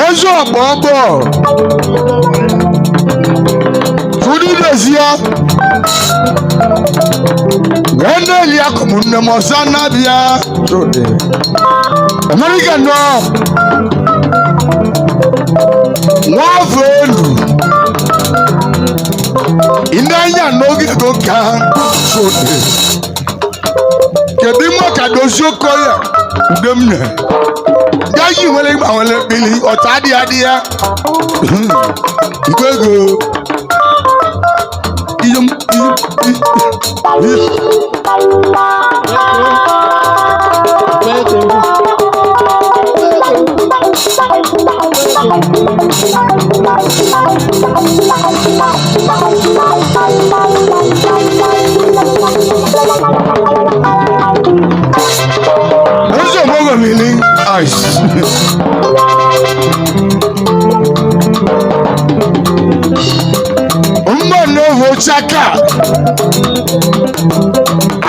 Ezo Bobo Fudi Desia Wende Lia Komunne Mosana Bia America no Wafenu Inanya Nogi Goka Kedimo Kadosho Koya Udemne Yaji wele wele bili otadi adia Igwego Iyum Ozo mogo mili ice Umma no ho chaka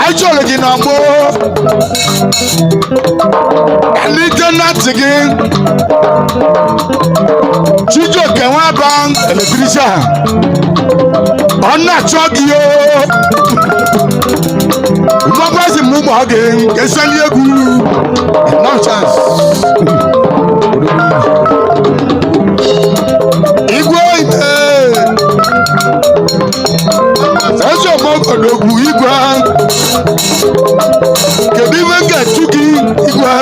Ajole gi na mo Ani jana tigi Chijo kenwa bang electrician Onna chogi yo Mama si mu mo again kesali egu no chance Igwe Ezo mogo dogu igwe Kedive ketuki igwe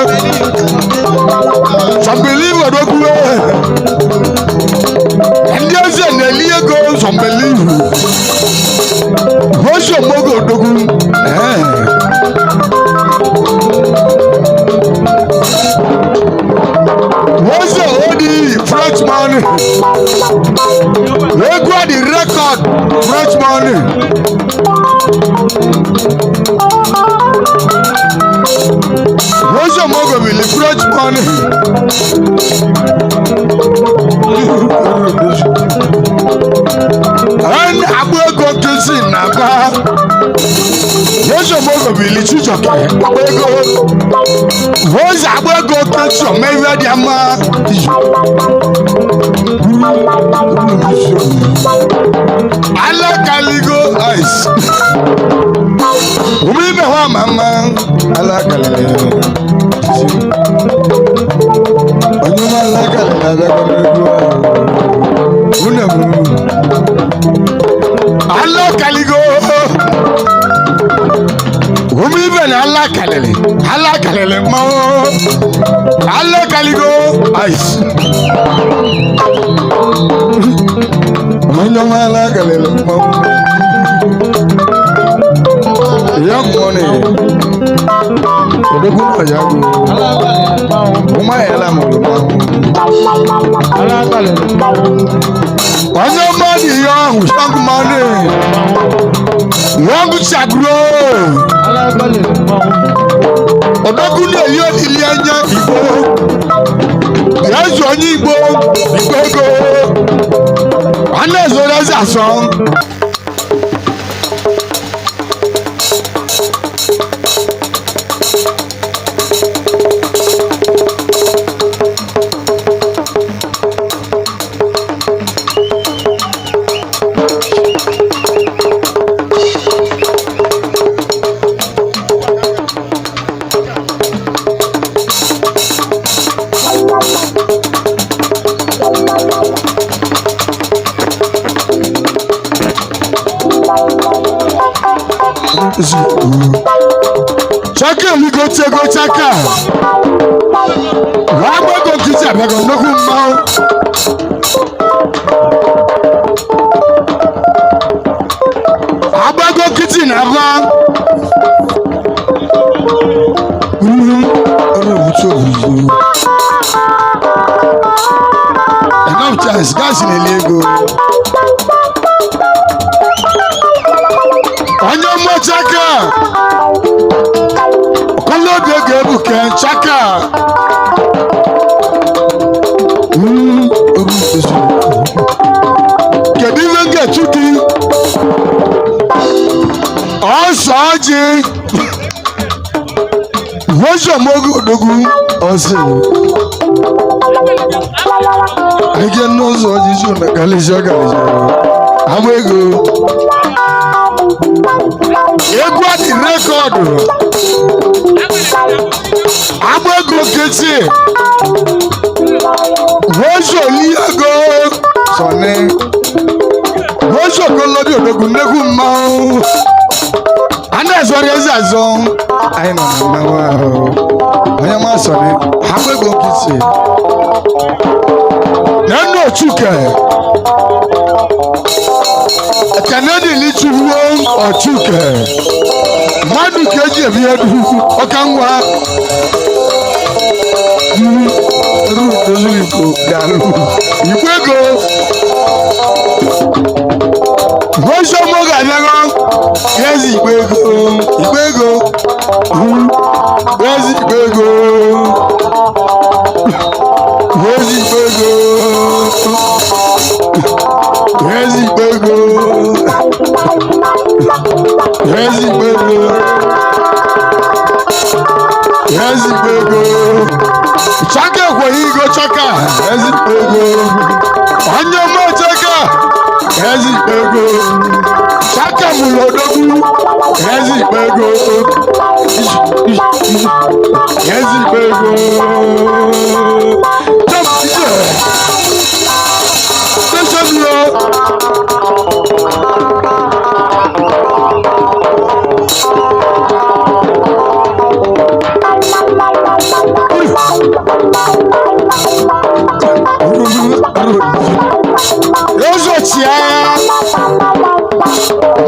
Some believe dogu And there's an Eliego some believe Ezo mogo dogu What's the only Frenchman? They got the record Frenchman. What's the mother with the Frenchman? And I will go to see Napa. What's the mother with the Chichoke? What's I will go to some maybe Allah Kaligo ice. Umi me wa mama. Allah Kaligo. Onyuma Allah Kaligo. Allah Kaligo. Umi be Allah Kalele. Allah Kalele mo. Allah Kaligo ice. Onyuma Allah Kalele mo. Young money. Odogun ayago. Uma ela mo. Allah Kalele. Ozo money young, strong money. Young chagro. Allah Kalele. Odogun eyo ile anya igbo. Yesu onyi igbo igbego. Ana zo za song. Chaka we go chaka. Wabo go kisi abego noku mau. Abago kisi na ba. Enough chance, guys in the Lego. Onye mo chaka. Kolo de gebuke chaka. Kedu iwe ga-echuki? Ọsọji. Wọ́n ṣọ̀mọ́gù òdògún ọ̀sẹ̀. Ege n'ụzọ ọjịjị na kalịsịa agba ego egwu adị rekọdụ agba ego keti wozo liago sọni wozo kolodi odogwu nnekwu mmanwụ a na-ezọrọ eze azọ anyị nọ na mmanwụ ahụ onye ma sọni agba ego keti nínú òtúkẹ kẹnẹdì lítúwó òtúkẹ mmadụ kejì ebi edu ọka nwa ru dozu igbo dàlú igbo ego gbósọmọ gàdánà yẹzi igbo ego yẹzi igbo ego. Where's he go? Where's he go? Where's he go? Where's he go? Chaka where he go chaka? Where's he go? On your mouth chaka? Where's he go? Chaka mulodogu? Where's he go? Where's he go?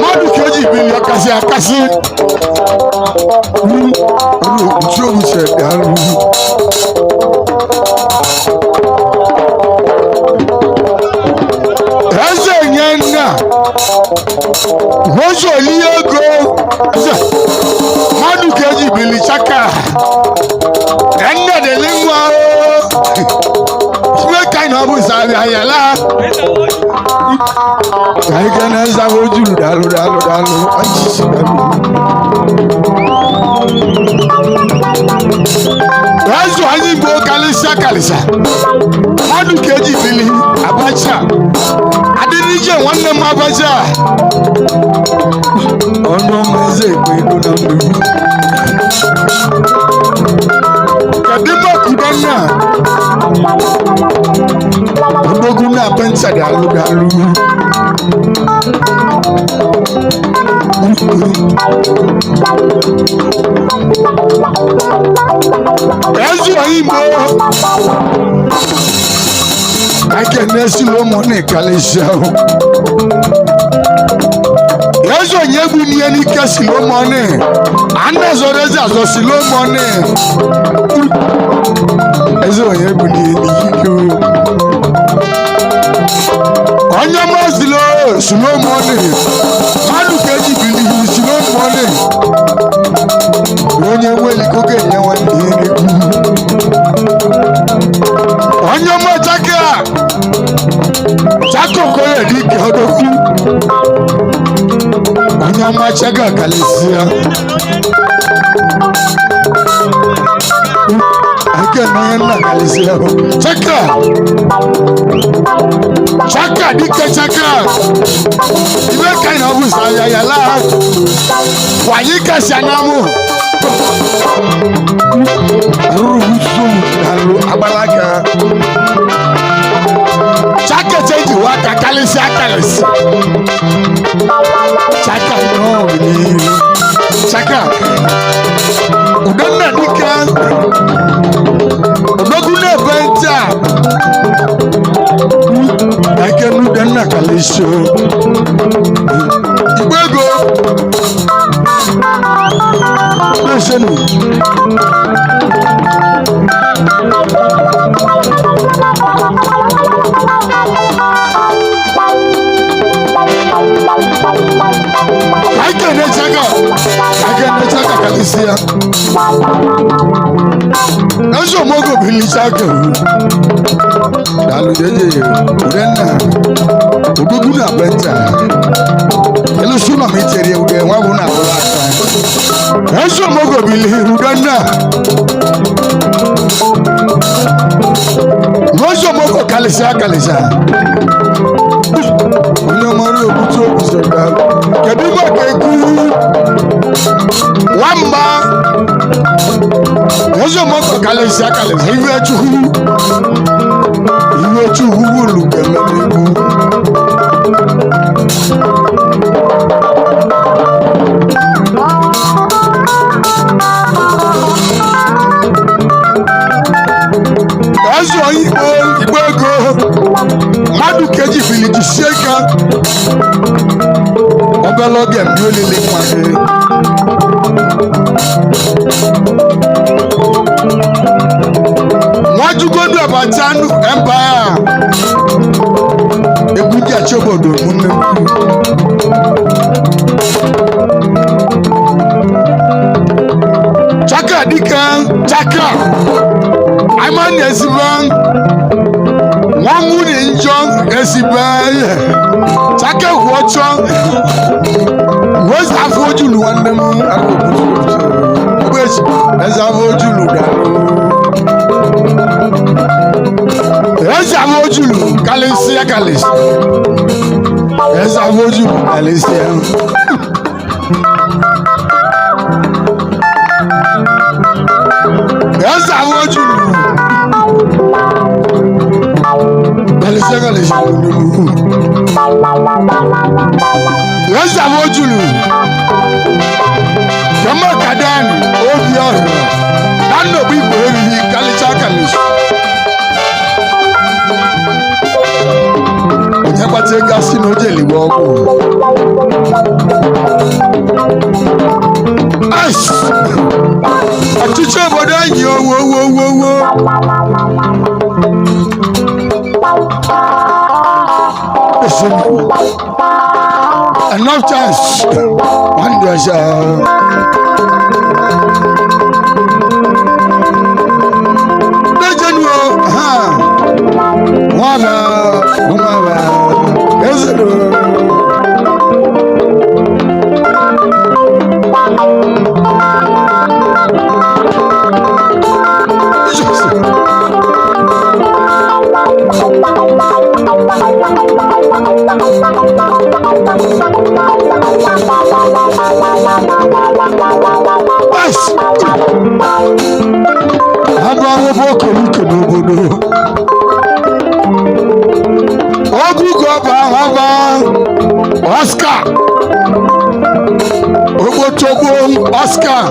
Madu keji bili akasi Jobu said Eze nyena Wozo liego Madu keji bili chaka Enda de lingwa Shwe kain hobu sabi ayala Kaya na zawo julu dalu Ajisi dalu Razu anyi bo kalisa Madu keji bili Abacha Adirije wanne ma Abacha Ono meze kwedo na mbu Kadima kudanya Odoguna pensa dalu Ezu ayimbo Ake nesi lo mone kalesha Ezu nyegu ni eni kesi lo mone Anda zoreza zo si lo mone Ezu nyegu ni eni yiku Onye mazilo slow money Madu keji bili slow money Onye weli koke nyewa ndiri Onye mazaka Chako kore dike hodoku Onye mazaka kalisia Ake nayena kalisia Chaka dike chaka Ibe kaina obu sayayala Wanyika shanamu Ruhusu abalaka Chaka change waka kalisi akalisi Chaka no Chaka Udonna dika Udogune benta Ake nudanna kalisho Ibego Listen Ake nechaka kalisia Nazo mogo bilichaka Dalu jeje Udenna Uduguna benta Elu suna mitere ude Wabuna ulaka Eso mogo bili udana. Eso mogo kalisa. Onye mara obutu obusoda. Kedu maka ekwu? Wamba. Eso mogo kalisa. Iwe chuhu wulu kemelebu. Eso igbo ego. Madu keji filiji sheka. Obeloge mi olele kwade. Wajugodu Abatanu Empire. Ebuji achobodo munne. Chaka dika, chaka. Aiman esiban. Wanguni njong esiban. Chaka wochong. Wes afojulu wandemu akobutu. Wes afojulu dano. Esa vojulu kalisia. Esa vojulu kalisia. Esa vojulu kalisia. Esa vojulu. Kama kadani obior. Dano bibo ebi kalisia. Nyapate gasi no jeli woku. Ash. Atuche boda yo wo. Enough chance. One day Oscar Oscar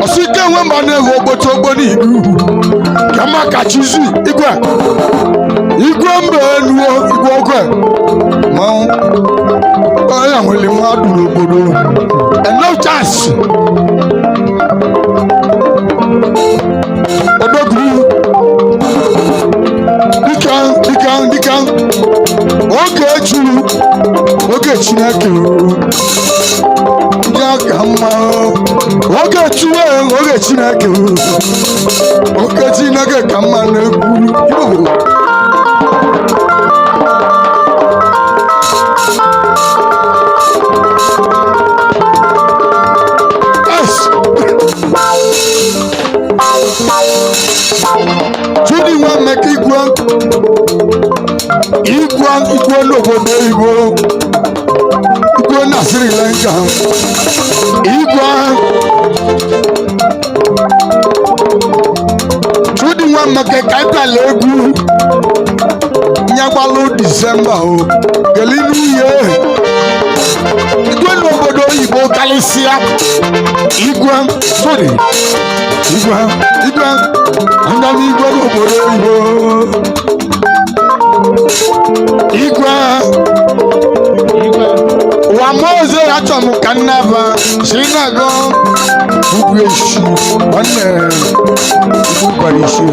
Osike wemba na ogbotogo ni igu kama kachizi igwe mbe nuo igwe ogwe ma oya nwele madu n'obodo enough chance odogwu dika oge Chineke ya ka mma oge Chineke ka mma na-ekwu Chudi nwa meka igwe n'obodo Igbo igwe na Sri Lanka Chudi nwa meka ka ịtala egwu nyagbalụ Disemba o gelinu ihe igwe n'obodo Igbo kalisia igwe sorry igwe andami igwe n'obodo Igwe Wamoze atomu kanava Sinago Bugweshi Wane Bugwarishi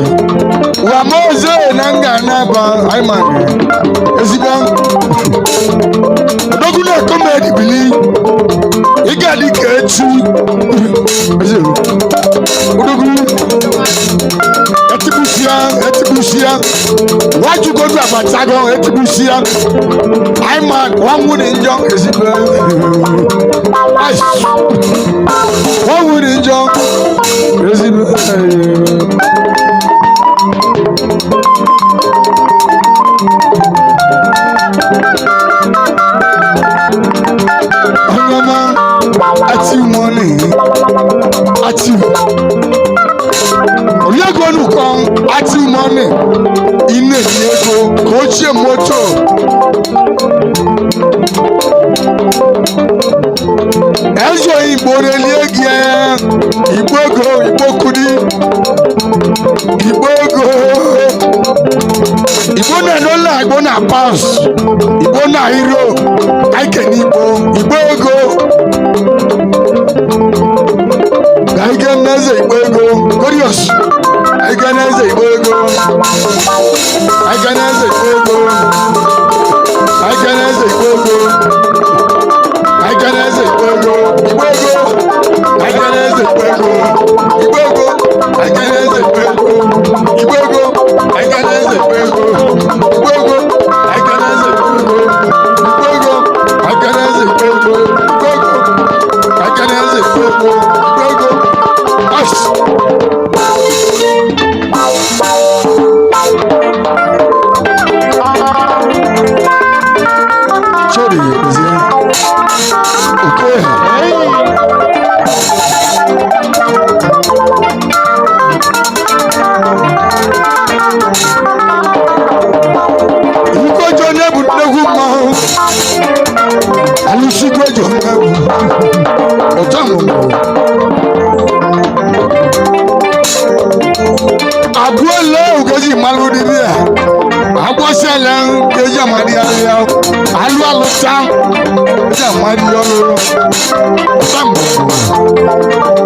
Wamoze nanga nava Aimane Ezibang Dogune komedi bili Igadi kechi Dogune Etibusia Wájú gbogbo àbàtàgọ́ ètùbù sí ya. Àìmọ̀ wọ́n mú ní njọ́ èsì bẹ́ẹ̀. Wọ́n mú ní njọ́ èsì bẹ́ẹ̀. Ọ̀nyọ́mọ́ àti mọ́nì àti Oyegonu kan àti mọ́nì iná ní ego kò ṣe mọ́tò. Ẹ̀ṣọ́ ìgbòrè lẹ́gì ẹ̀ ìgbógo ìgbókùdí ìgbógo ìgbónà lọ́la ìgbónà pounds ìgbónà euro káìkè ní ìgbógo káìkè nẹ́sẹ̀ ìgbógo glorious káìkè nẹ́sẹ̀ ìgbógo káìkè nẹ́sẹ̀ ìgbógo káìkè nẹ́sẹ̀ ìgbógo. Aganeze Igbogo, Igbogo, Aganeze Igbogo, Igbogo, Aganeze Igbogo, Igbogo, Aganeze Igbogo, Igbogo, Aganeze Igbogo, Igbogo, Aganeze Igbogo, Igbogo, Aganeze Igbogo, Igbogo, Ash. Sorry, is it? Okay. Ìkọjọ n'ebu nnekwu mmanwụ, alụsịgo ejọ n'ebu, ọjọ mụmụ. Abụọ lee ugozi mmalụ dịbị ya, agbọsị ala nkeji amadi ya, alụ alụta, nkeji amadi ya ọlụrụ, ọjọ mụmụ.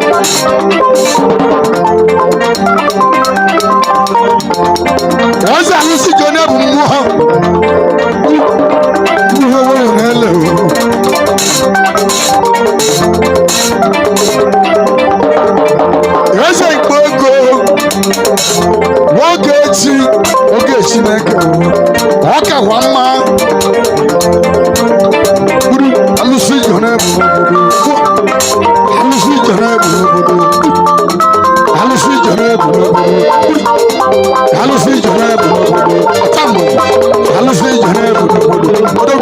Ọjọ alụsịgo n'ebu mmụọ, mmụọ nwere n'ele o. Eze Igbogo nwoke echi oge Chineke ọ kawa mma buru alụsị jọrọ ebu n'obodo alụsị jọrọ ebu n'obodo alụsị jọrọ ebu n'obodo alụsị jọrọ ebu n'obodo ọtamụ alụsị jọrọ ebu n'obodo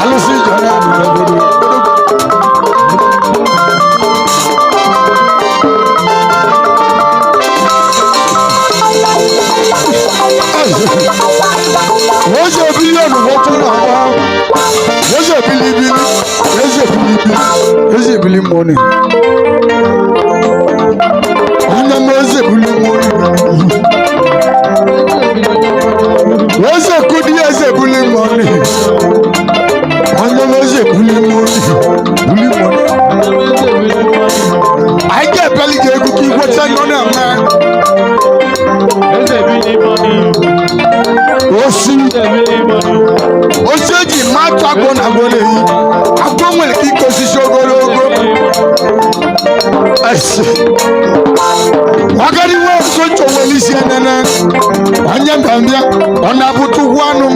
alụsị jọrọ ebu n'obodo. Wọ́n ṣe bílíọ̀nù wọ́n tún náà wá. Wọ́n ṣe bílíbílí. Wọ́n ṣe bílíbílí. Wọ́n ṣe bílí mọ́nì. Wọ́n yẹ mọ́ ṣe bílí mọ́nì. Wọ́n ṣe kúdí ẹ̀ ṣe bílí mọ́nì. Wọ́n yẹ mọ́ ṣe bílí mọ́nì. Bílí mọ́nì. Àìjẹ́ ìpẹ́lí kẹ́ ekú kí wọ́n ṣe nọ́ọ̀nì àmà. Osi eji mmadụ agwọ na agwọ na-eyi agwọ nwere ike osisi ogologo agadi nwe ọsọ chọwere isi enene onye mbịambịa ọ na-abụtụ ụgwọ anụ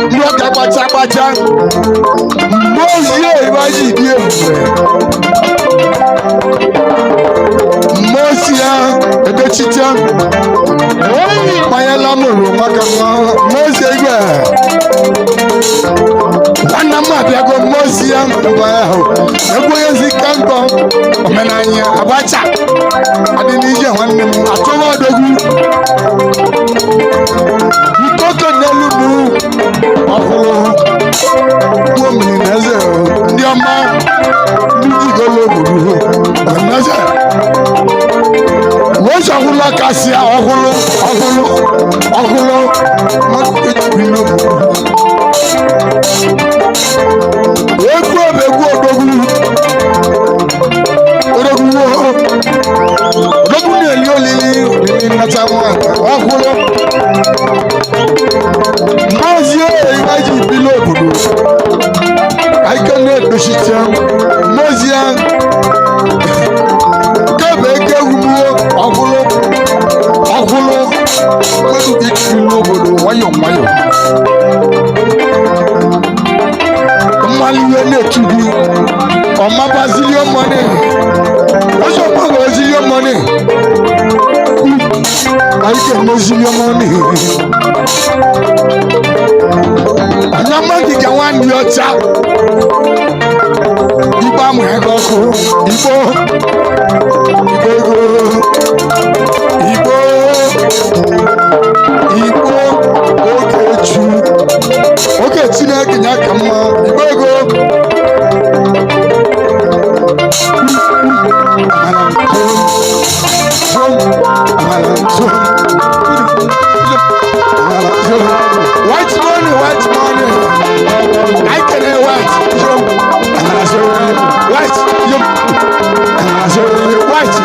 ndị ọka gbacha gbacha mgbe ozie ịbaji dị ebube mgbe osi ya edochicha manyela mụrụ maka mgbe ozie igwe Wana mwabiago mozi ya mbao Ego yezi kanko Omenanya abacha Adinije wane mu atowa dogu Mtoto nelubu Akulo Mwomini neze Ndiama Nijigolo budu Neze Wosa hula kasia Akulo Mwakujibino Ego Odogu ni elio lili Natamu Akulo Mozie iwaji bilo budu Aikane doshitia Mozie Kebe umuo Akulo Mwedu ikilo budu Wayo Maliwe ne tudi Oma Brazilian money Oso pa Brazilian money Aike Brazilian money Anama kike wan yota Iba mu egoko Ibo Okechu Okechi na kenya kama Ibo White money. I can hear white. White. I say white.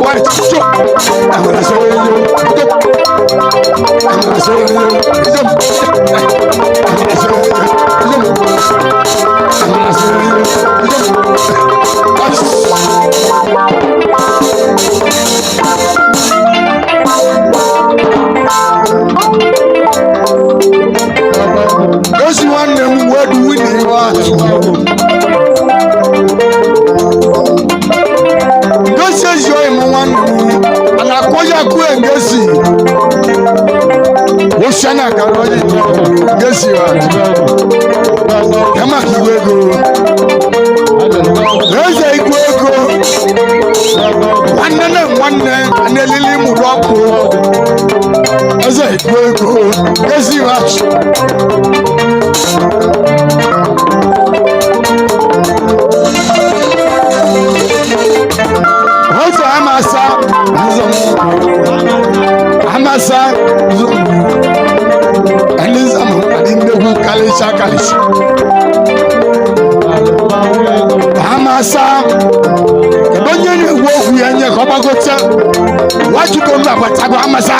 White. I'm gonna show you. Those one them word winning was. Anakoya ku engesi Oshana karoji engesi wa Kama kiwego Eze ikwego Wanne Anelili muroko Eze ikwego Engesi wa Hoto Amasa Anizamu Adindehu Kalisha Amasa Ebonyeni wofu yenye kobagocha Wajuko mbatago Amasa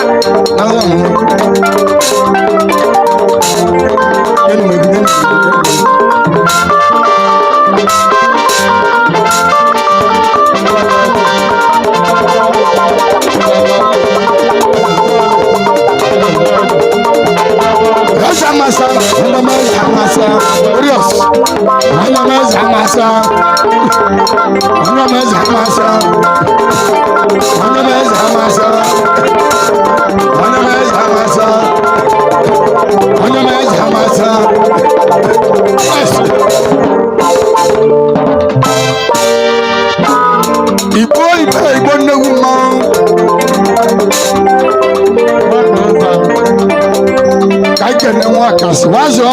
Wazo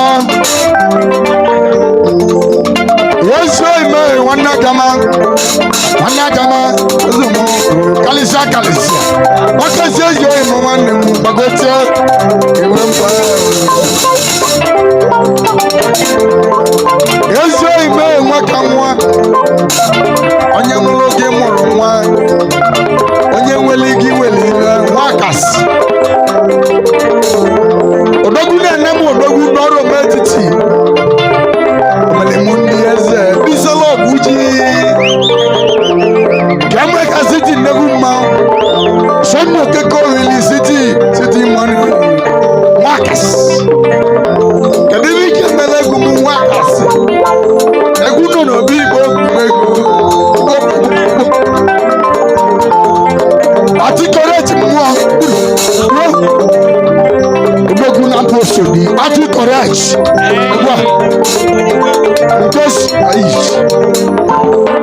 Yeso ime wana gama zumo kalisa wakase yo ime wana mu bagote ewempa Yeso ime wakamwa onye muloge muru nwa onye nweligi welira wakasi Odogu na nemu odogu noro metiti Omelemundi eze Bisolo buji Kamwe kasiti negu ma Sonu Ego keko really city money. Wakas. Kadibi kemele gumu wakas. Egu no bi go. Ati correct mo. Ego na post bi. Ati correct. Just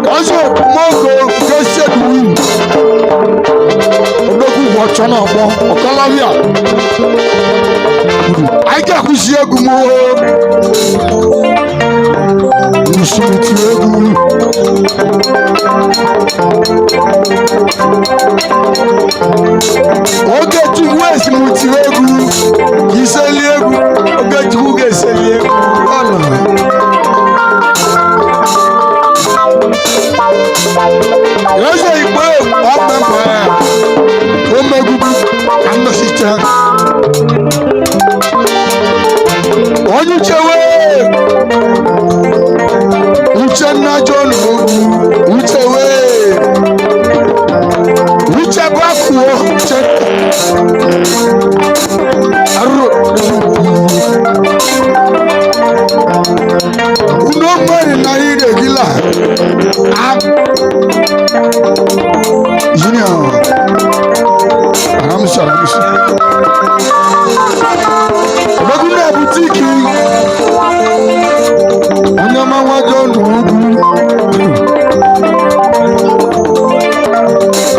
also mogo just said we. Ego watch on abo. Okalawia. I got to see a gumo. You see it, okay, to West Mutiagu. He's a league. Okay, to get a league. Yes, I will. I'm the sister. Onyechewe Uchenna John Uchewe Uchebakuo Nobody na ide gila Junior Aramsa Baguna boutique Anyama wa John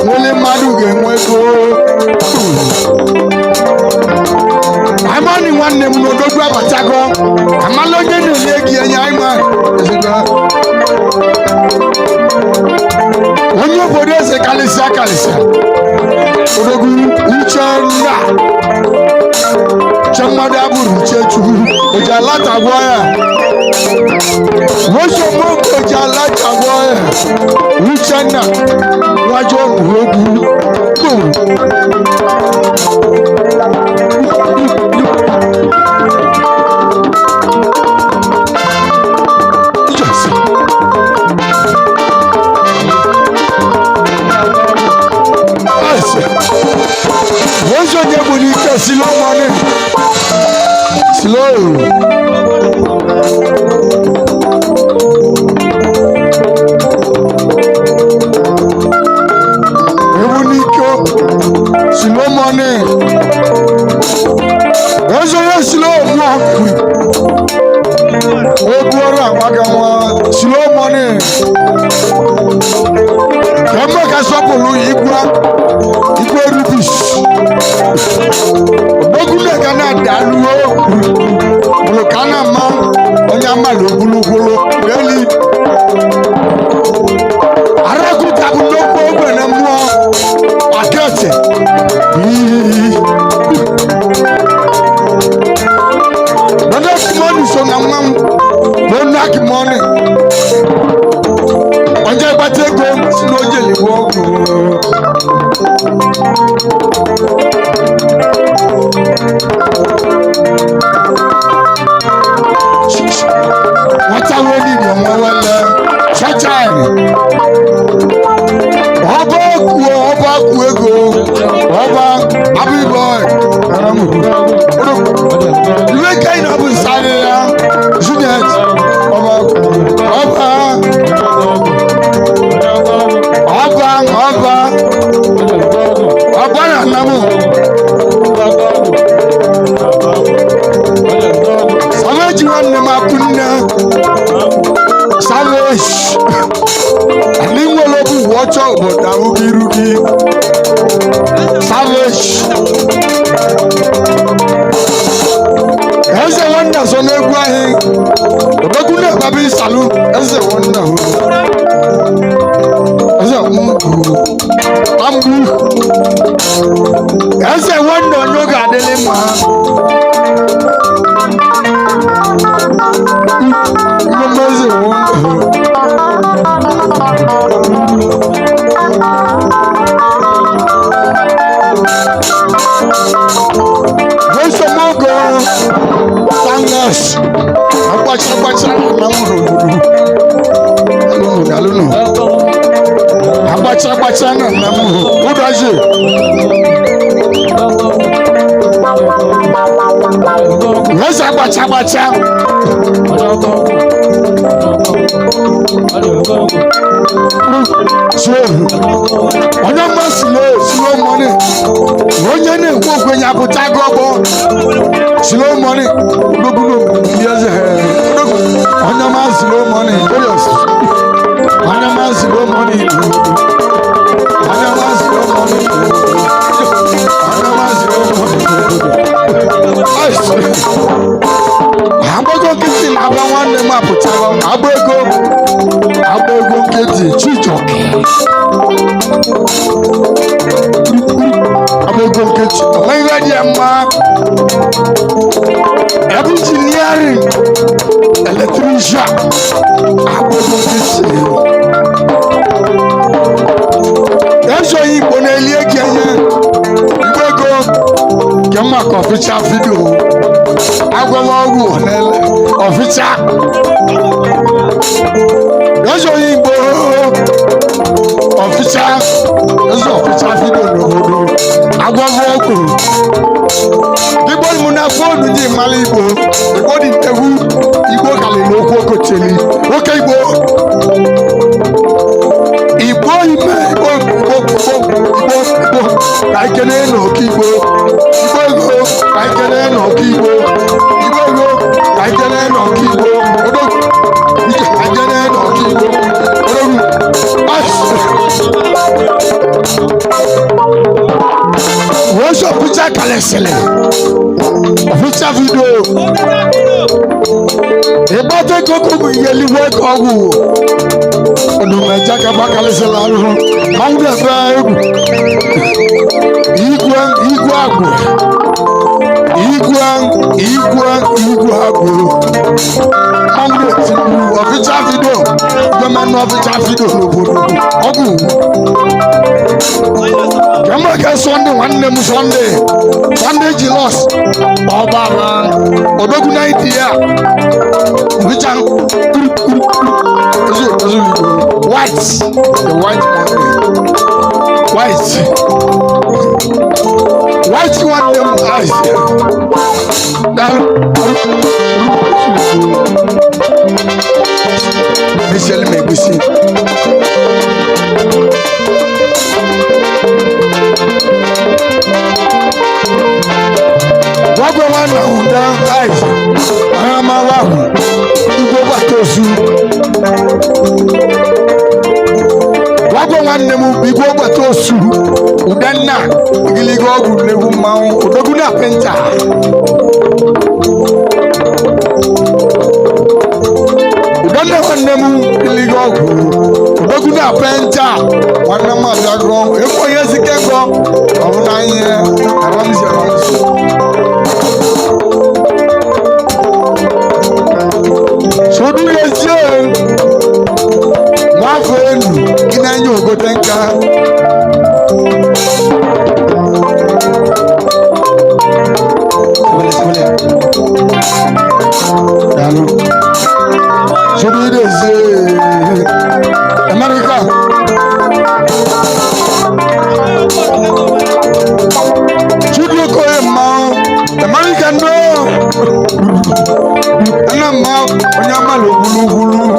Wole maduge mweko Amani wanne mnodogwa batago Amalo nyene legi anya ima Onyo bodese kalisa Odogu uchanda Chamada buru chechu Ojalata gwaya Wosho moko ojalata gwaya Uchanda Wajo urogu Wosho nyebunika slow money Slow Nyebunika slow money Wosho ya slow mwa Ogwara magamwa slow money Kama kasopulu igwa rubish Bogule kana daluo Bulokana ma Onyama lo bulugolo Beli Arakuta buloko Gwene mwa Akete Badak money so na mam Bonak money Onja batego Sinoje liwo What's a wedding, young woman? Shachani. Oba, happy boy. You ain't kind of inside here. Juliet. Oba. Namu. Savage one Makuna. Savage. Animal watch out, but I will be rookie. Savage. There's a wonder so no way. The Bakuna Baby Salute. There's a wonder. There's a wonder no garden. Abacha na namu. Who does it? Yes, abacha. Onye ma slow money. Onye na-ekwu okwu ya pụta gobo. Slow money. Yes, onye ma slow money. Yes. Onye ma slow money. Onye ma slow money. Onye ma slow money. Agbago nkịtị na-agba nwanne m apụtara. Agbago nkịtị Chijioke. Agbago nkịtị ọmịwa dị mma. Engineering, electrician. Agbago nkịtị. Eso Igbo na-eli eke nye. Maka official video agwamọgwụ official Yozo Igbo official video n'obodo agwamọgwụ Igbo mụ na fonu ndị mmalụ Igbo dị ntewu Igbo kalịrị okwu okocheli oke Igbo ime ka ikene n'oke Igbo ka ikene n'oke Igbo ka ikene n'oke Igbo ka ikene n'oke Igbo Worship picture kalesele picture video Ebate koko yeli work ogu Odumeja kaba kalesele aru Mawude fe Igwe agbo Mawude tibu official video Gomano official video n'obodo ogu Kemaka Sunday nwanne m Sunday Jilos Ọbara Odogu na idea Which white the white one them eyes Michelle Megusi Wagwa wana hunda eyes Ama wahu Igbo batosu Wagwa nwanne m Igbo batosu Udanna Igiligo ọgwụ n'egwu mmanwụ Odogwu na penta Udanna nwanne m Igiligo ọgwụ Odogwu na penta Nwanne m abịagọ Ekwo ihe zikego Ọbụ na ihe Aramzi Sodu yezie Mwafo enu Inanyo ogotenka Sodu yezie America Chidoko ema America no Ana ma onyama lobulu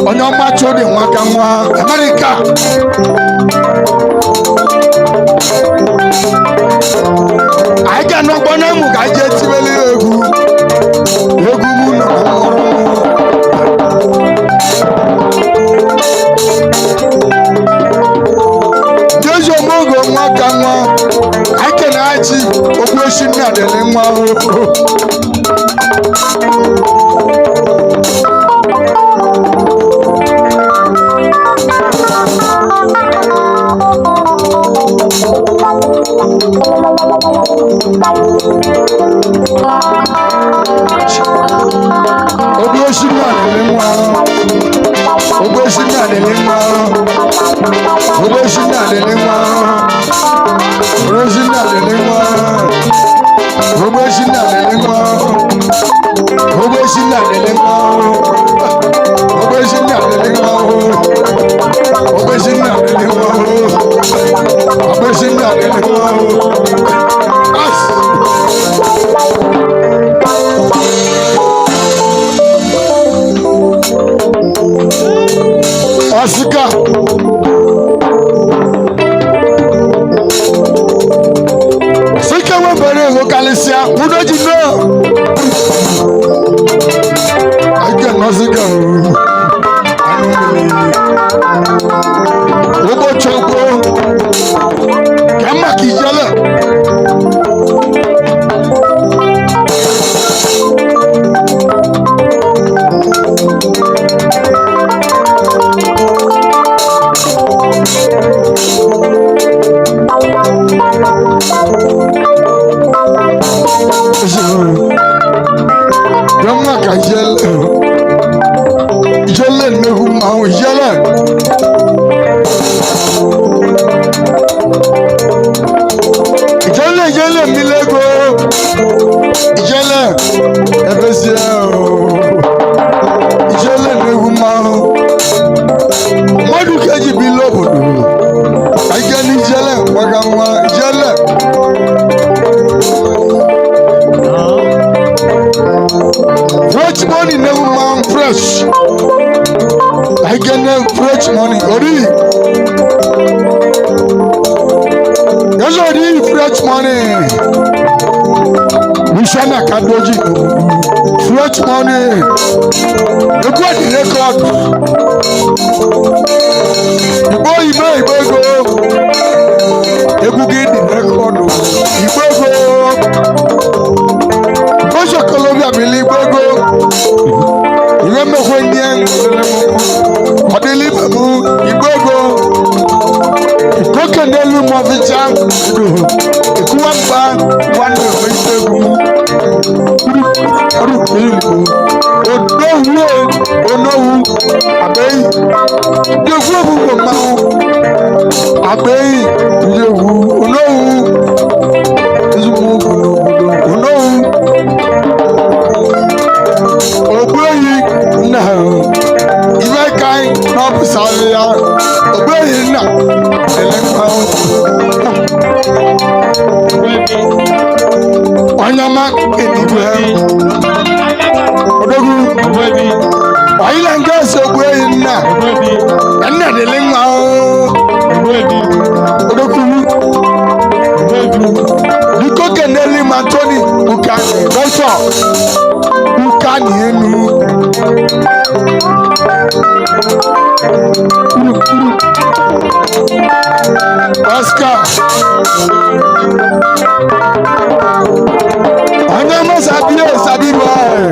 Onyama chodi nwaka nwa America Aja no gbona mu ga je tibele egwu mu na Jejo mogo nwaka nwa Ake na aji ogbo shi na dele nwa Asika Sika wa bere vokalisia udoji no Ake no sika Obo choko Kama kijala Kama kijala Jala ne huma jala Jala milego Jala ebesia Jala ne huma Madu kaji bilobo Aikani jala wakamwa jala Fresh money never man fresh I get them fresh money Ori Yes Ori fresh money Mishana Kadoji fresh money Look at the record The boy go You go get the record You go Bọ́sọ̀ Colombia bìlí gbogbo ìwé mẹ́fọ́ ní ọ̀dẹ́lẹ́ bẹ̀mú ìgbogbo ìkókèndélú mọ̀fíjà ìkúwàgbà wà ní ìwé ìṣègùn ọdún ìlú òdòwú onówú àbẹ́yì ìdíòfú òfúfú máa àbẹ́yì ìdíòfú onówú ìzùmú onówú. Oboyi na ibe kai na pusale ya oboyi na elenpa Onyama enigwe Odogu oboyi Ayila ngase oboyi na Enna delenpa oboyi Odogu Niko keneli matoni ukani Doctor Ukani enu Oscar Onyama sabi boy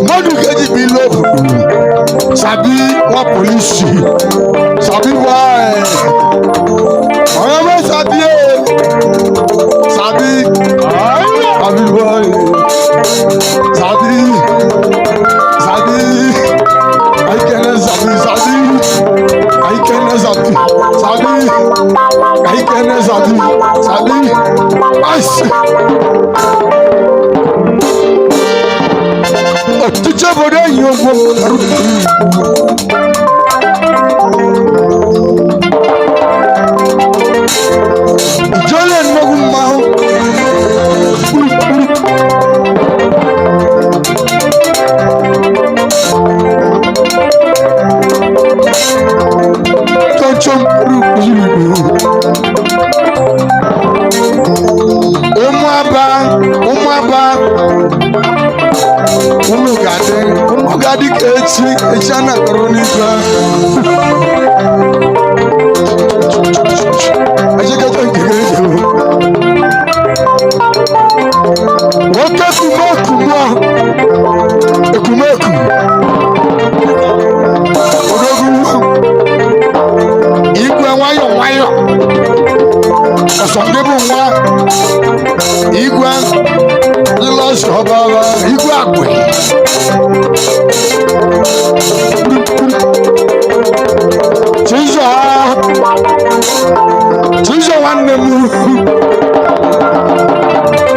Modu keji bilo Sabi wa polisi Sabi boy Onyama sabi boy Sabi I can't sabi Teacher bodo yo go Jole no ma Umugadi echana koronika Ajekata ngigejo Waka kumakumwa Ekumeku Odogu Igwe wayo Asongebu nwa Igwe Ilosi ọbara Igwe agwe Chizo nwanne m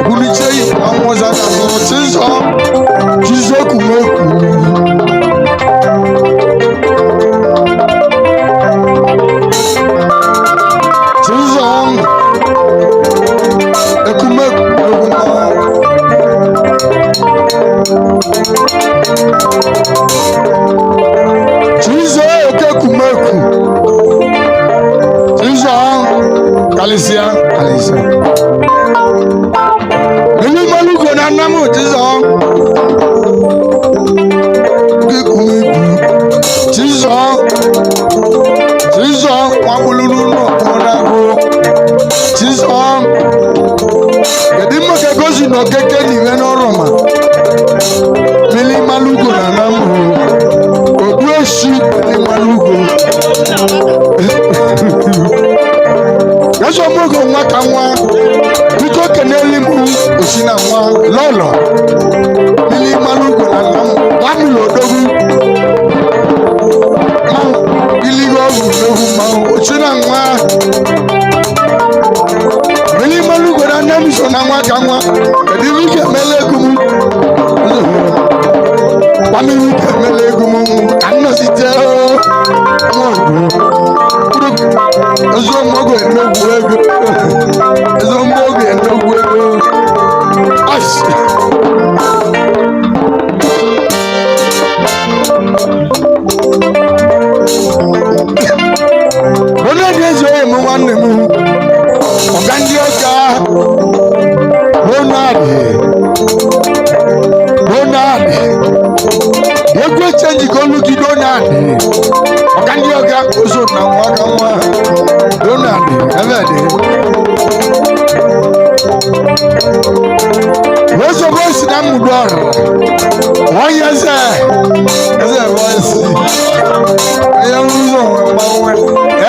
Buliche ọmụza na Chizo kumeku Chizo ekumeku chizo okekumeku chizo kalisia Eli maluko na namu chizo okekumeku chizo wabululu no konago chizo kedimo kegozi no keke ni veno Roma Eli maluko na namu Odueshi Eli maluko Yaso mogo mwaka mwa Biko keneli mu Osina mwa Lolo Eli maluko na namu Wamilo dogu Osina mwa Eli maluko na namu Sona mwaka mwa Kedivike melekumu Wamilike melekumu Anno siteo Ezo mogo enogu ego Ezo mogo enogu ego Ash Bona dezo emo wanne mu Ogandi oka Bonade Yekwe change koluki donade Ogandi oka Oso na mwaka mwa Donade Evede Oso voice na mudoro Oyeze Eze voice Eye uzo mwawe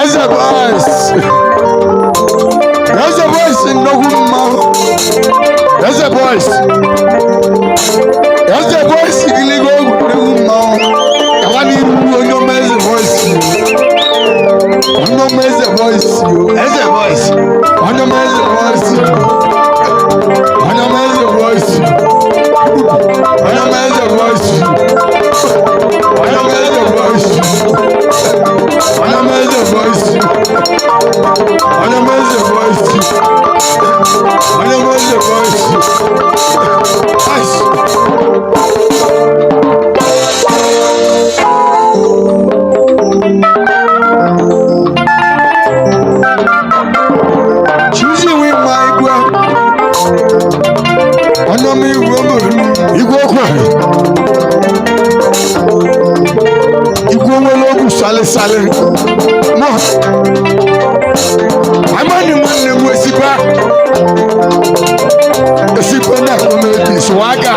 Eze voice Eze voice Nohuma Eze voice Giligo Nohuma Kawani Onyomeze voice Onyomeze voice Eze voice Onyomeze voice Onyomeze voice Onyomeze voice Onyomeze voice Onyomeze voice Onyomeze voice Onyomeze voice Nice Choosing with my girl Onyomi Igwe kwari Igwe welogu sale No Amani mwane mwesiba Esipo na komedi Swaga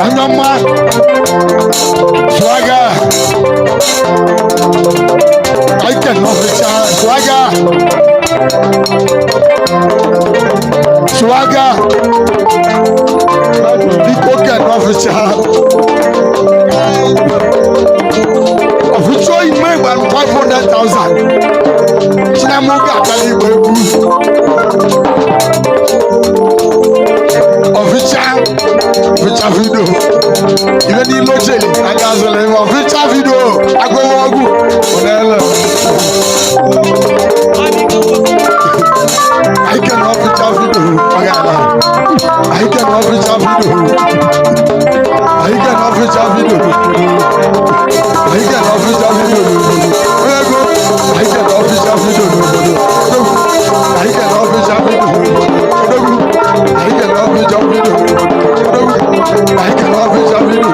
Onyoma Swaga I cannot return Swaga Biko cannot return Official ime gba 500,000 Chinamuga akali igbebu Official video Ibe ni lojeli Agazole official video Agowogu Onele I can official video I can official video I can official video I can official video I can official video I can official video I can official video I can official video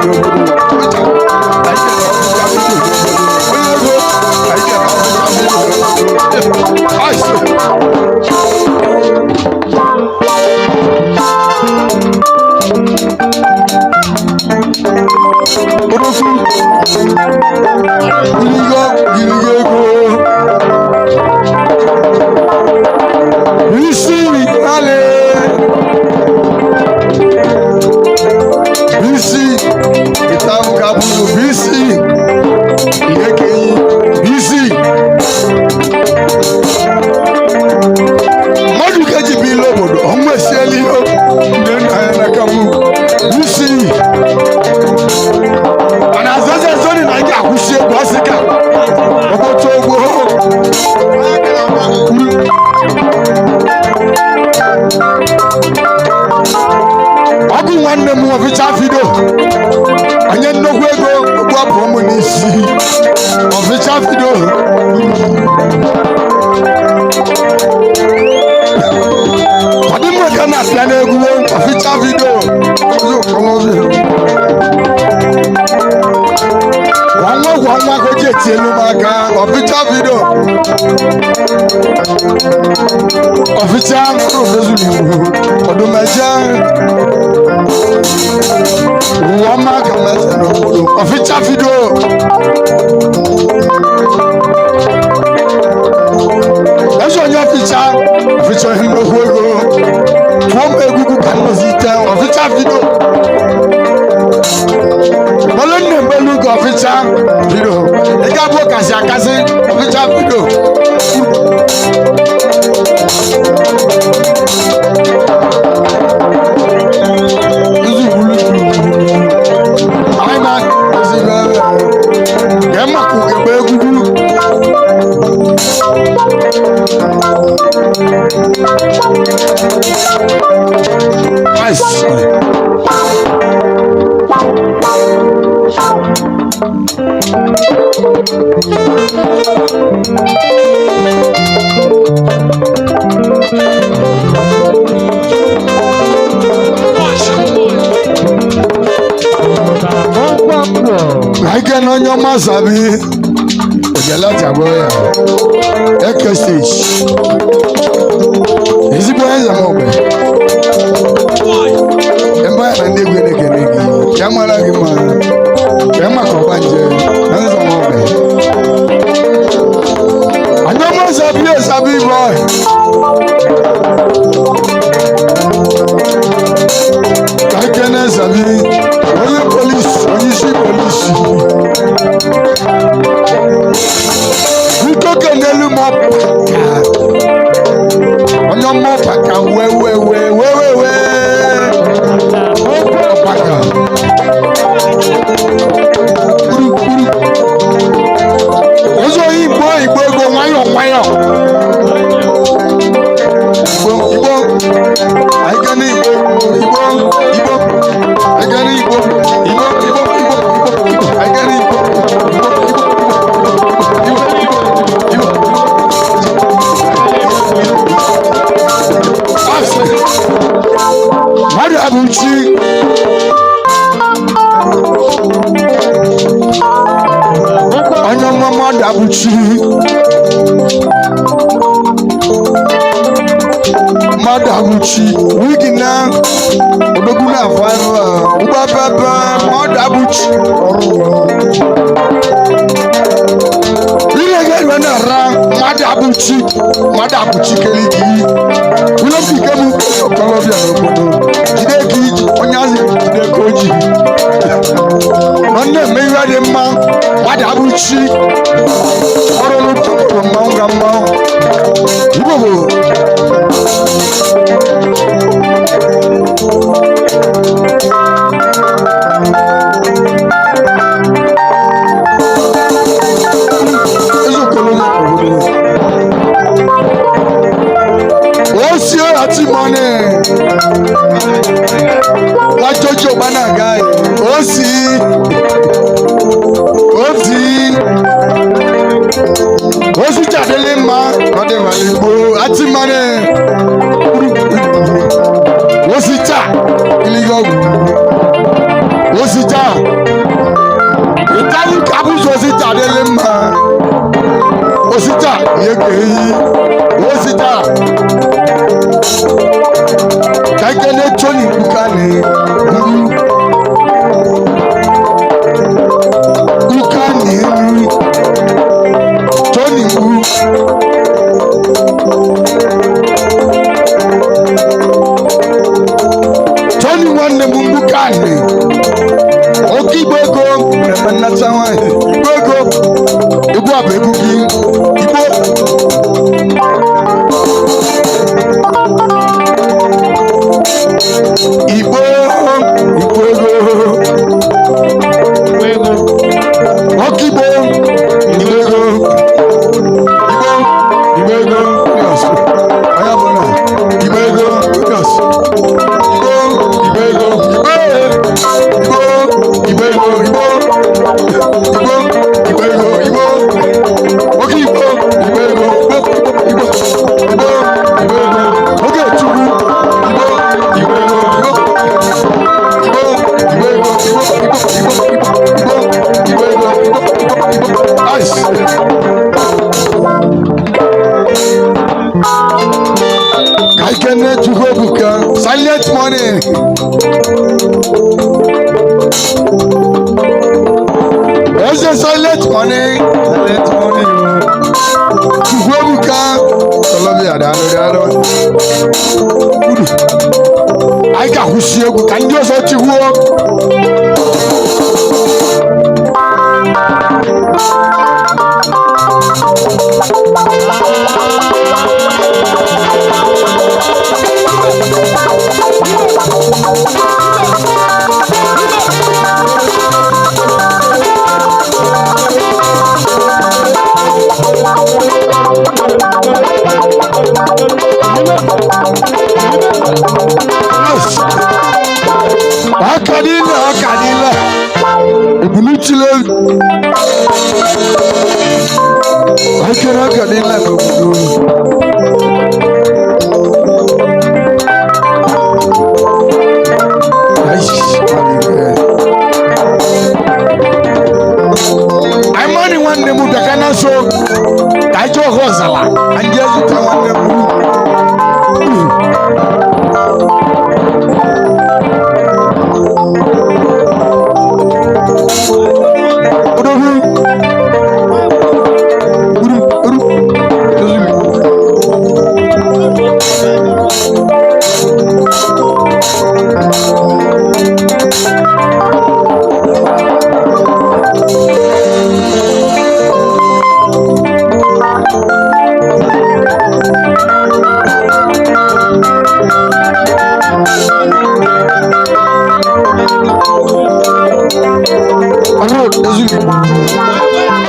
ọfịcha vidio onye nnukwu ego ụgbọ bụ ụmụ n'isi ọfịcha vidio ọdịmma ka na-apịa n'egwu ọfịcha vidio ọnwa ka o ji eti elu m aka ọfịcha vidio ọfịcha ọdụmeje ọma ka meze n'obodo ọfịcha vidio eze onye ọfịcha onye nnukwu ego tụọ m egwugwu ka nnọzi ite ọfịcha vidio Bolo nne mbelu ka ọfịcha vidio ị ga-abụ kasị akasị ọfịcha vidio Like no your masabi ojalata boya eke stage ezigbo eze mobe emba na ndegwe nekenegi chamala gị ma kema ko banje eze mobe anyo masabi sabi boy like na sabi onye police onye si police Nelu mo onyo mo paka we paka ozo igbo ego nwayo igbo agani igbo agani igbo agani igbo Madu Abuchi Onyo mama Abuchi Madu Abuchi Wigina Odoguna Faiwa Uba Papa Madu Abuchi Madu Abuchi keliki ulo fikemu Colombia n'obodo jideki onyazi jideki oji nwanne mmeiwe dị mma Madu Abuchi ọrụlụ tụpụrụ mmanwụ ga mmanwụ Igbo Wajojo bana guy osi jadele ma ode malibo ati mane osi ta iligo osi ta itawu kabuzo osi jadele ma osi ta yekeyi osi ta Kakele Tony Bukane Tony wanne Bukane Okibego Nemanatawa Ibego Ibu abebugi Ibo Okibo Ibego yes ayabona Ibego yes Ibego silent morning. There's a silent morning. Silent morning. Kuhuebuka. Colombia, I got who see you. Can you say to walk? Akadila. Ebuluchile. Akadila. I'm only one name of the Ghana show. I told Rosala. And yes, you can one name.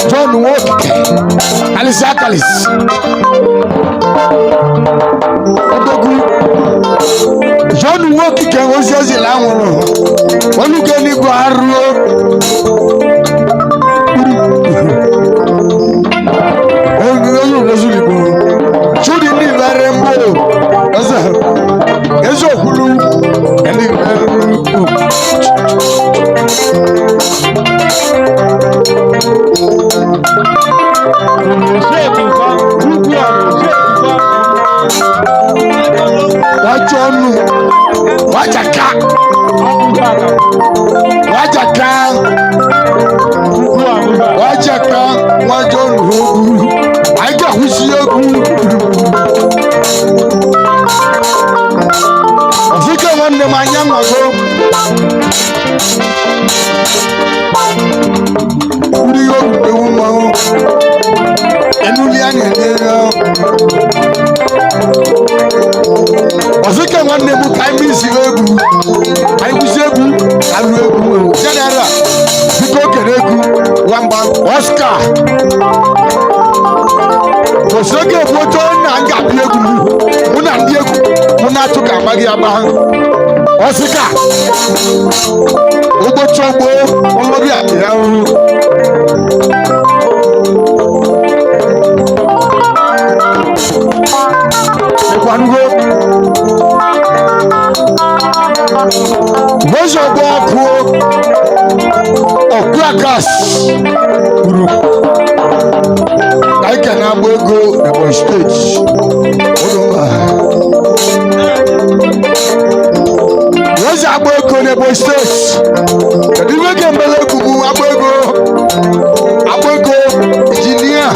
John walk Alisakalis John walk can was just a long one who can go Oscar. Osoge foto na nga biegu. Una biegu. Una tuka magi aba. Oscar. Obo chogbo, omo bi atira ru. Ekwanugo. Bojo bo ku. Oklakas. I can now go to stage. What's up, go to the stage? The American Belaku, Abuego, engineer.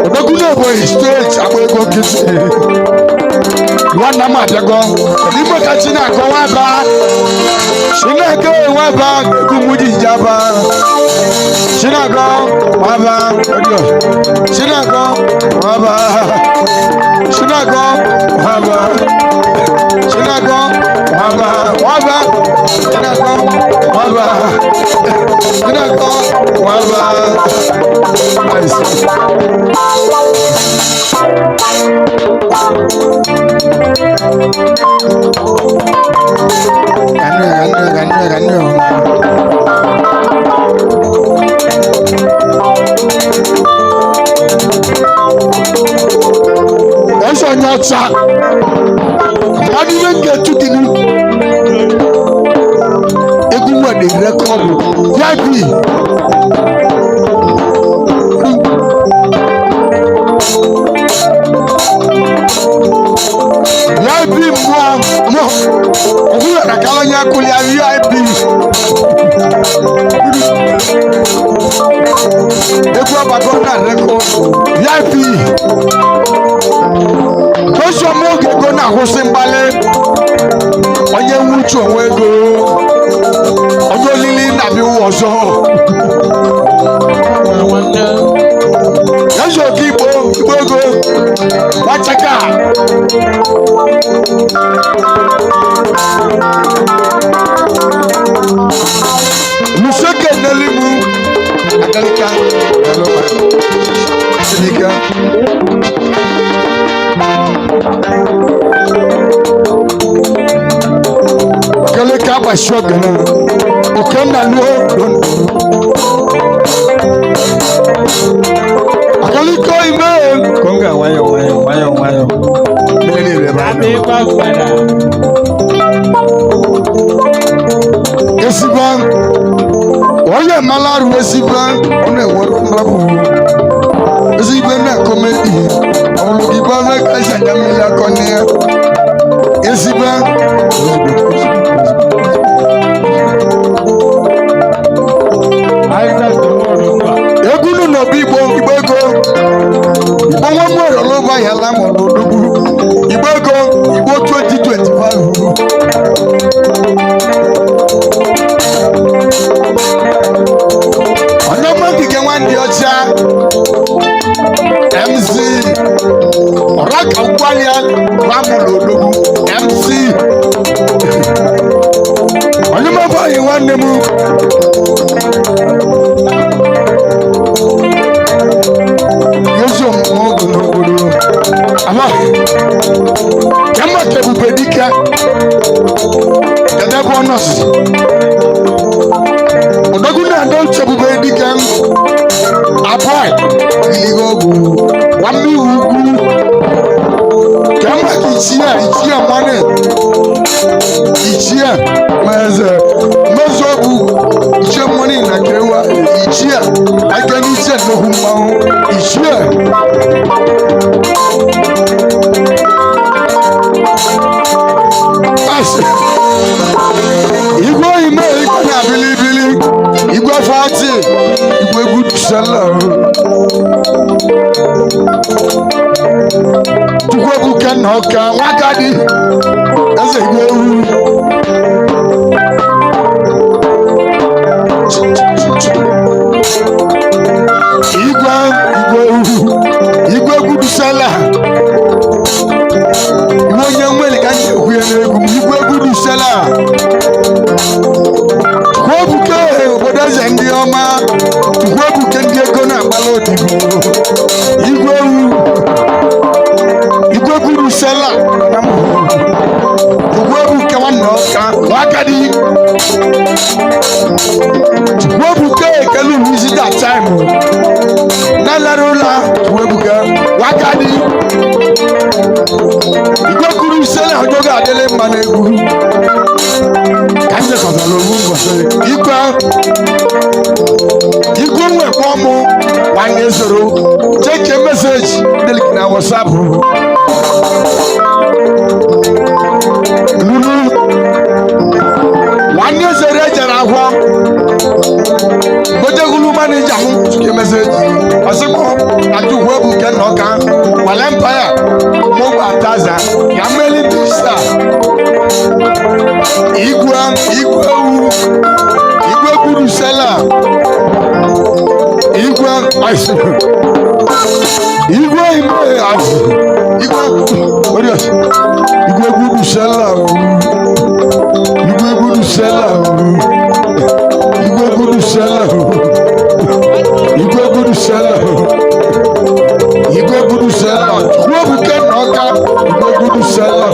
The good stage, Abuego kitchen. One number to go. The Mokachina go over. Shinago, Waba, Kumudi Java. Shinago, Waba, Shinago, Waba, Shinago, Waba, Shinago, Waba, Waba, Shinago, Waba, Shinago, I know. That's on your chat. I didn't get to the everyone they record. Yaibi moi Ogula na kalonya kulia VIP. Egu abagona record VIP. Joshua Moge go na Hosimbale. Onye wuchu onwego. Ojo lili na bi wozo. Joshua Kibo Kibogo. Wachaka. Museke nelimu. Akalika. Akalika. Akalika bashogana. Okenda luo. Akalika email. Konga wayo. Mele rebano. Esiban. Oye malaru esiban. One woro mrabu. Esiban na comedy. Ologiba na kaisa nyamila konia. Esiban. Egunu no bibo ibego. Ibo mo ro lo ba ya la mo lodugu. Ibego Igbo 2025. Ọlọ́mọ kìkẹ́ wá ní ọjà MC ọ̀rọ̀kà wálé rámùlòdògù MC ọlọ́mọ báyìí wá ní mú. Yóò mú ọgùn n'obodo àmọ́ kẹ́mọ̀ kẹ́bùbẹ̀ díkẹ́ kẹ́dẹ́ bọ́nọ̀sì. Odoguna don't chebube dikam aboy iligogu wami ugu kama ichia mane ichia mezobu ichia mane na kewa ichia agani ichia no humau ichia Igwe ime ikona bilibili Igwe 40 Igwe good seller Tukwe buka noka wakadi Eze igwe uru Igwe good seller Igwe onye nwere ka nye huye n'egwu Igwe good seller Tukwebuke obodo eze ndị ọma Tukwebuke ndị ego na-akpala odibo Igwe guru sela Tukwebuke nwanne ọka wakadi Tukwebuke ekelu visit that time Nalarula Tukwebuke wakadi Igwe guru sela ojoga adele mmanụ egwu Kanje kọzala owu ngọsị Igwe nwekwa ọmụ Wanye zoro Cheke message Delik na WhatsApp Lulu Wanye zere jere ahwa Boje gulu manager mụ Cheke message Asiko Atu webu ke noka Wale empire Mogu ataza Yameli pista Igwe guru sela Igwe ime azi Igwe guru sela Igwe guru sela Igwe guru sela Igwe guru sela Igwe guru sela Igwe buke noka Igwe guru sela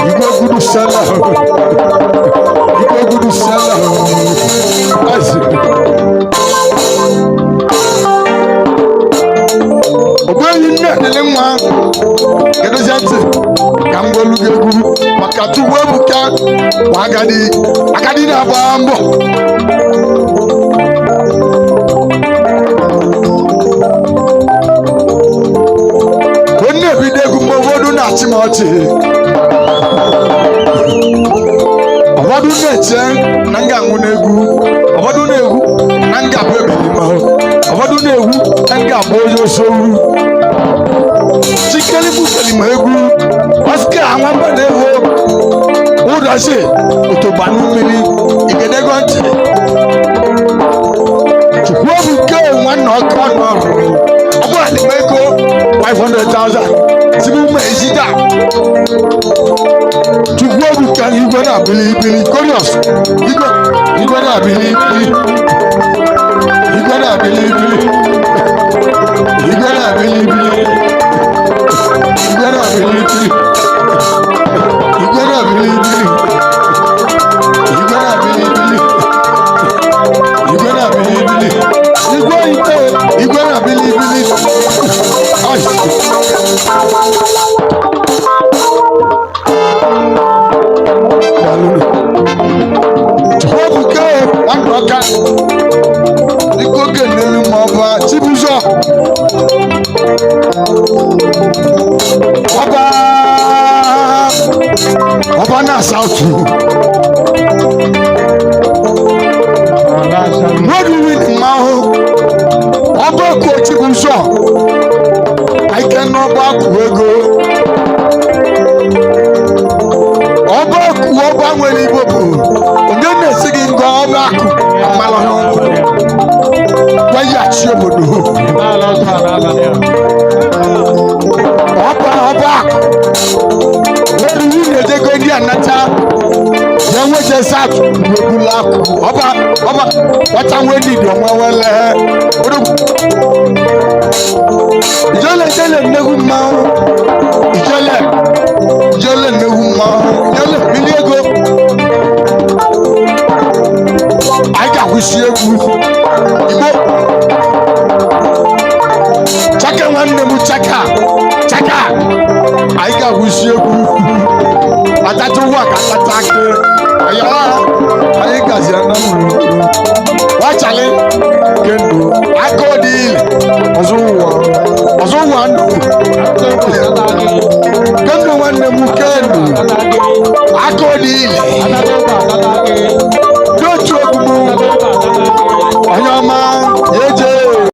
Igwe guru sela Igwe guru sela Azi Ogbenyi nne dịlị nwa kedozi ntị ka m golu gị egwu maka tupu ebuka kwa agadi na-agba mbọ onye ebido egwu mgbe ụfọdụ na-achị m ọchị ụfọdụ na-eche na nga anwụ n'egwu ụfọdụ na-egwu na nga abụ ebelima ụfọdụ na-egwu na nga abụ onye osowu chikeli bukeli ma egwu ọsike àwọn mba na-ewu ụdọchi otobanụ mmiri igedego ntị chukwu obuke nwanne ọkụ ọnụ ọrụ ọ bụla n'ime ego 500,000 sibu ụmụ ezida chukwu obuke igwe na-abili ibili korios igwe na-abili ibili igwe na-abili ibili igwe na-abili ibili igwe na-abili ibili igwe na-abili ibili igwe na-abili ibili igwe na-abili ibili igwe na-abili ibili Chukwuebuka nwanne ọka dịka oge n'elu ma ọ bụ Chibuzọ ọba na South mmadụ win mmahụ ọba ọkụ Chibuzọ ike n'ọba akụ ego ọba akụ ọba nwere igbo bụ onye na-esi gị ngọ ọba akụ amalụ wayaghachi obodo ọba akụ nwere iwu na-ejego ndị anata ya nwete satụ n'ebula akụ ọba nwata nwee didi onwe wele ijele nnegwu mmanwụ ijele nnegwu mmanwụ ijele mmiri ego anyị ga-akwụsị egwu igbo chaka nwanne m chaka anyị ga-akwụsị egwu atata ụwa ka atata akị ayara anyị gazie na mmiri wachali kendo aka ọdị ile ọzọ ụwa ndụ kendo nwanne m kendo aka ọdị ile